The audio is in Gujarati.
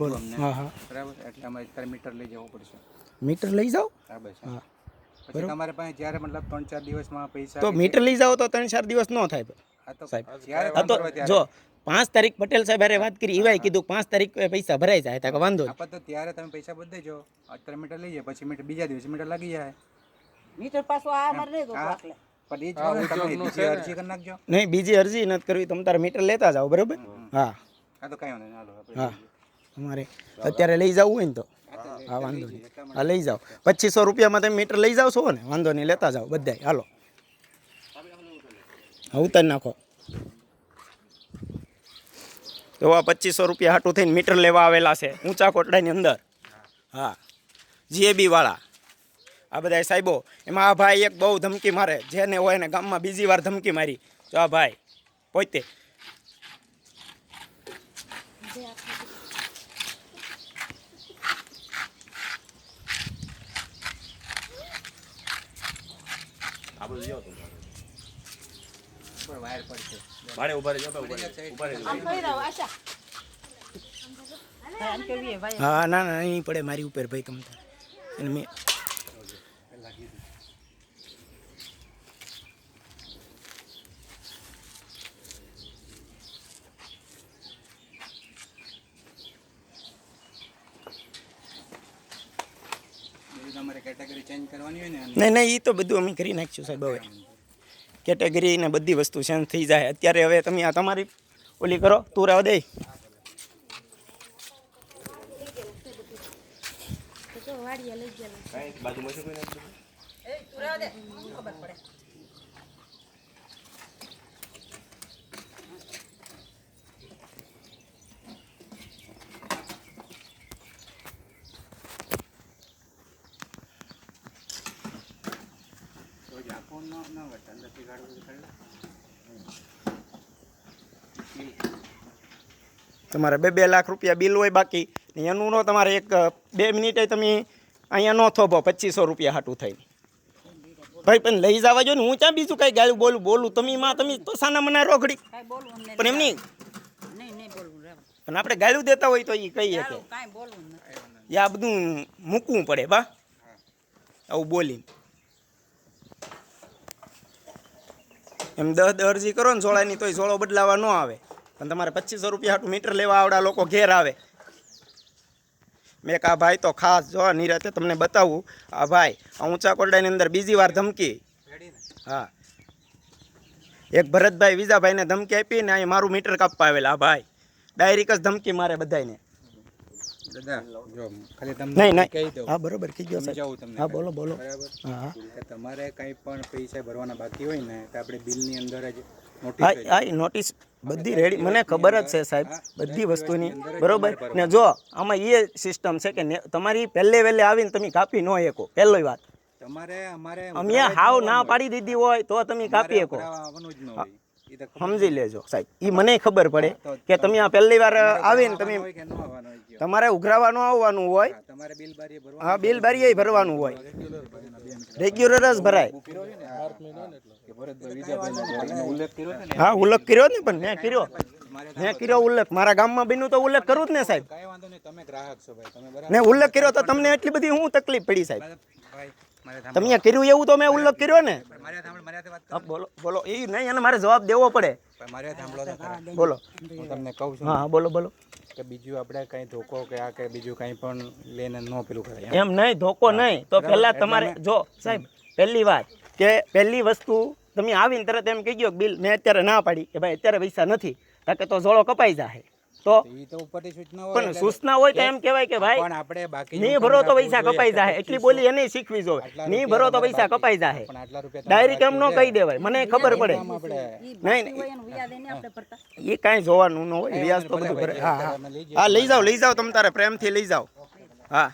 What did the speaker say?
બોલો હા હા બરાબર એટલે અમારે અત્યારે મીટર લઈ જવું પડશે મીટર લઈ જાઓ હા બસ હા પછી તમારે પાસે જ્યારે મતલબ 3-4 દિવસમાં પૈસા તો મીટર લઈ જાઓ તો 3-4 દિવસ ન થાય હા તો સાહેબ જ્યારે હા ફોન તો કરો ત્યારે જો 5 તારીખ પટેલ સાહેબ હારે વાત કરી એવાય કીધું 5 તારીખ પૈસા ભરાઈ જાય તો વાંધો નહીં. આપા તો ત્યારે તમે પૈસા બધી દેજો અત્યારે મીટર લઈ જાય પછી મીટર બીજા દિવસે મીટર લાગી જાય મીટર પાછો આ મારે નહીં ગોતો એટલે પણ એ જ કહું તમે બીજી અરજી કરી નાખજો નહીં બીજી અરજી નથી કરવી તમે તારે મીટર લેતા જાઓ બરાબર હા હા તો કાંઈ વાંધો નહીં હાલો આપણે હા તમારે અત્યારે લઈ જવું હોય ને તો હા વાંધો નહીં હા લઈ જાઓ 2500 રૂપિયામાં તમે મીટર લઈ જાઓ છો ને વાંધો નહીં લેતા જાઓ બધાય હાલો હા ઉતારી નાખો તો આ 2500 રૂપિયા હાટું થઈને મીટર લેવા આવેલા છે ઊંચા કોટડાની અંદર હા જીએબી વાળા આ બધા સાહેબો એમાં આ ભાઈ એક બહુ ધમકી મારે જેને હોય ને ગામમાં બીજી વાર ધમકી મારી તો આ ભાઈ પોતે વાયર પડશે ભાડે ઉભા રહેજો ઉભા આમ કઈ રહો આશા આમ કેવી ભાઈ હા ના ના નહીં પડે મારી ઉપર ભાઈ તમે અને મેં તમારે કેટેગરી ચેન્જ કરવાની હોય ને નહીં નહીં એ તો બધું અમે કરી નાખીશું સાહેબ હવે કેટેગરી ને બધી વસ્તુ ચેન્જ થઈ જાય અત્યારે હવે તમે આ તમારી ઓલી કરો તું રહેવા દે બાજુમાં છે કોઈ એ તું રહેવા દે ખબર પડે તમારે 2 લાખ રૂપિયા બિલ હોય બાકી એનું નો તમારે 1-2 મિનિટે તમે અહીંયા નો થોભો 2500 રૂપિયા હાટું થઈ ભાઈ પણ લઈ જવા જો ને હું ક્યાં બીજું કઈ ગાળું બોલું તમે માં તમે તો સાના મના રોકડી કાઈ બોલવું અમને પણ એમ નહીં નહીં બોલવું રહેવા પણ આપણે ગાળું દેતા હોય તો એ કહીએ કે કાઈ બોલવું નથી યા બધું મૂકવું પડે બા આવું બોલી એમ 10 અરજી કરો ને સોળાની તોય સોળો બદલાવા ન આવે પણ તમારે 2500 રૂપિયા હાટું મીટર લેવા આવડા લોકો ઘેર આવે મેં આ ભાઈ તો ખાસ જો નિરાતે તમને બતાવું આ ભાઈ આ ઊંચા કોરડાની અંદર બીજી વાર ધમકી હા એક ભરતભાઈ વિજાભાઈને ધમકી આપી ને અહીં મારું મીટર કાપવા આવેલા આ ભાઈ ડાયરેક્ટ જ ધમકી મારે બધાને દાદા જો ખાલી તમને નહીં કહી દઉં હા બરોબર કહી ગયો સમજાવું સાહેબ તમને હા બોલો બોલો બરાબર હા કે તમારે કંઈ પણ પૈસા ભરવાના બાકી હોય ને તો આપણે બિલની અંદર જ હા હા નોટિસ બધી રેડી મને ખબર જ છે સાહેબ બધી વસ્તુની બરોબર ને જો આમાં એ સિસ્ટમ છે કે તમારી પહેલે વહેલે આવીને તમે કાપી ન શકો પહેલો વાત તમારે અમારે અમે હાવ ના પાડી દીધી હોય તો તમે કાપી શકો આવવાનું જ ન હોય એ તો સમજી લેજો સાહેબ એ મને ખબર પડે કે તમે આ પહેલી વાર આવીને તમે હોય કે ન આવવાનું હોય કયો તમારે ઉઘરાવાનું આવવાનું હોય તમારે બિલ બારી ભરવાનું હા બિલ બારીએ ભરવાનું હોય રેગ્યુલર જ ભરાય કે ભરતભાઈ વિજાભાઈનો ઉલ્લેખ કર્યો છે ને હા ઉલ્લેખ કર્યો ને પણ મેં કર્યો ઉલ્લેખ મારા ગામમાં બન્યું તો ઉલ્લેખ કરું જ ને સાહેબ કાંઈ વાંધો નહીં તમે ગ્રાહક છો ભાઈ તમે બરાબર ને ઉલ્લેખ કર્યો તો તમને એટલી બધી હું તકલીફ પડી સાહેબ ભાઈ મારે તમે કર્યું એવું તો મેં ઉલ્લેખ કર્યો ને મારે સાંભળ મારે વાત હા બોલો બોલો એ નહીં અને મારે જવાબ દેવો પડે મારે સાંભળો તો ખરા. બોલો હું તમને કહું છું હા હા બોલો બોલો કે બીજું આપણે કંઈ ધોકો કે આ કે બીજું કંઈ પણ લઈને ન પેલું કરાય એમ નહીં ધોકો નહીં તો પહેલા તમારે જો સાહેબ પહેલી વાત કે પહેલી વસ્તુ તમે આવીને તરત એમ કહી ગયો બિલ મેં અત્યારે ના પાડી કે ભાઈ અત્યારે પૈસા નથી કારણ કે તો જોડો કપાઈ જાય તો એ તો ઉપરથી સૂચના હોય પણ સૂચના હોય તો એમ કહેવાય કે ભાઈ પણ આપણે બાકી નહીં ભરો તો પૈસા કપાઈ જાય એટલી બોલી એને શીખવી જોઈએ નહીં ભરો તો પૈસા કપાઈ જાય પણ આટલા રૂપિયા ડાયરેક્ટ એમ ન કહી દેવાય મને ખબર પડે આપણે નહીં હોય એનું વ્યાજ એને આપણે ભરતા એ કાંઈ જોવાનું ન હોય વ્યાજ તો બધું કરે હા હા હા લઈ જાઓ તમે તારે પ્રેમથી લઈ જાઓ હા